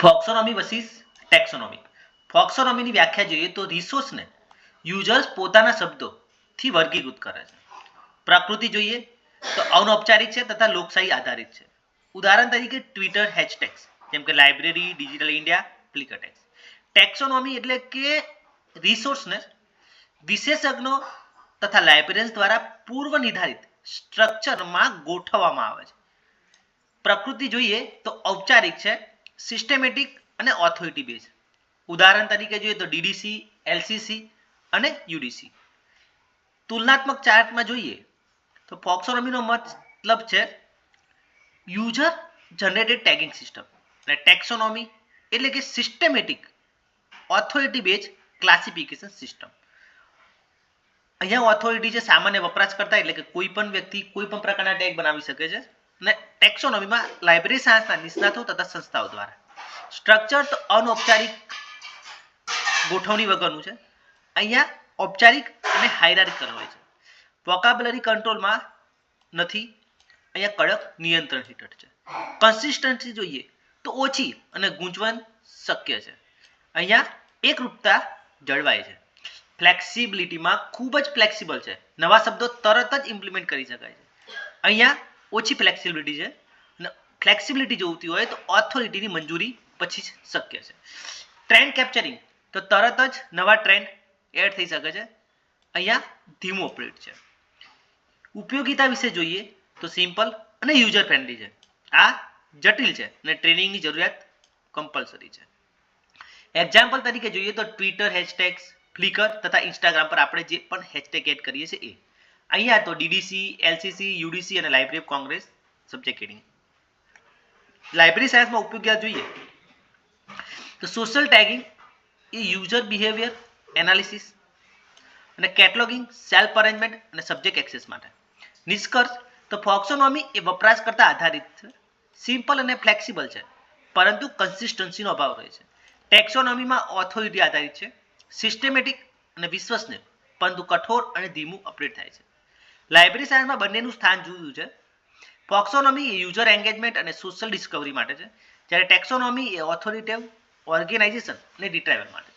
ફોક્સોનોમી versus taxonomy. ફોક્સોનોમીની વ્યાખ્યા જોઈએ તો રિસોર્સને યુઝર્સ પોતાના શબ્દોથી વર્ગીકૃત કરે છે. પ્રકૃતિ જોઈએ તો અનૌપચારિક છે તથા લોકશાહી આધારિત છે. ઉદાહરણ તરીકે ટ્વિટર હેશટેગ્સ જેમ કે લાઇબ્રેરી, ડિજિટલ ઇન્ડિયા, ફ્લિકરટેક્સ. ટેક્સોનોમી એટલે કે રિસોર્સને વિશેષજ્ઞો તથા લાઇબ્રેરિયન્સ દ્વારા પૂર્વ નિર્ધારિત સ્ટ્રક્ચરમાં ગોઠવવામાં આવે છે. પ્રકૃતિ જોઈએ તો ઔપચારિક છે, સિસ્ટેમેટિક અને ઓથોરિટી બેઝ. ઉદાહરણ તરીકે જોઈએ તો ડીડીસી, એલસીસી અને યુડીસી. તુલનાત્મક ચાર્ટમાં જોઈએ તો ફોક્સોનોમીનો મતલબ છે યુઝર જનરેટેડ ટેગિંગ સિસ્ટમ અને ટેક્સોનોમી એટલે કે systematic authority base classification system. અહીંયા ઓથોરિટી છે સામાન્ય વપરાશકર્તા એટલે કે કોઈ પણ વ્યક્તિ કોઈ પણ પ્રકારના ટેગ બનાવી શકે છે અને ટેક્સોનોમીમાં લાઇબ્રેરી સાયન્સના નિષ્ણાતો તથા સંસ્થાઓ દ્વારા. સ્ટ્રક્ચર તો અનૌપચારિક ગોઠવણી વગરનું છે. અહીંયા ઔપચારિક અને હાયરાર્કિકલ હોય છે. વોકાબ્યુલરી કંટ્રોલમાં નથી, અહીંયા કડક નિયંત્રણ હેઠળ છે. કન્સિસ્ટન્સી જોઈએ તો ઓછી અને ગૂંચવણ શક્ય છે. અહીંયા એકરૂપતા જળવાય છે. ફ્લેક્સિબિલિટીમાં ખૂબ જ ફ્લેક્સિબલ છે, નવા શબ્દો તરત જ ઇમ્પ્લિમેન્ટ કરી શકાય છે. અહીંયા ઓછી ફ્લેક્સિબિલિટી છે અને ફ્લેક્સિબિલિટી જોઈતી હોય તો ઓથોરિટીની મંજૂરી પછી જ શક્ય છે. ટ્રેન્ડ કેપ્ચરિંગ તો તરત જ નવા ટ્રેન્ડ એડ થઈ શકે છે. અહીંયા ધીમું ઓપરેટ છે. ઉપયોગિતા વિશે જોઈએ તો સિમ્પલ અને યુઝર ફ્રેન્ડલી છે. આ જટિલ છે અને ટ્રેનિંગની જરૂરિયાત કમ્પલસરી છે. એક્ઝામ્પલ તરીકે જોઈએ તો ટ્વિટર હેશટેગ્સ, ફ્લિકર તથા ઇન્સ્ટાગ્રામ પર આપણે જે પણ હેશટેગ એડ કરીએ છીએ એ. અહીંયા તો ડીડીસી, એલસીસી, યુડીસી અને library of Congress subject heading. Library સાયન્સમાં ઉપયોગિતા જોઈએ તો સોશિયલ ટેગિંગ એ યુઝર બિહેવિયર એનાલિસિસ અને કેટલોગિંગ, સેલ્ફ અરેન્જમેન્ટ અને સબ્જેક્ટ એક્સેસ માટે. નિષ્કર્ષ તો ફોક્સોનોમી એ વપરાશકર્તા આધારિત છે, સિમ્પલ અને ફ્લેક્સિબલ છે પરંતુ કન્સિસ્ટન્સીનો અભાવ રહે છે. ટેક્સોનોમીમાં ઓથોરિટી આધારિત છે, સિસ્ટેમેટિક અને વિશ્વસનીય પરંતુ કઠોર અને ધીમું અપડેટ થાય છે. લાઇબ્રેરી સાયન્સમાં બંનેનું સ્થાન જુદું છે. ફોક્સોનોમી એ યુઝર એન્ગેજમેન્ટ અને સોશિયલ ડિસ્કવરી માટે છે, જ્યારે ટેક્સોનોમી એ ઓથોરિટેટિવ, ઓર્ગેનાઇઝેશન અને રિટ્રાઈવલ માટે.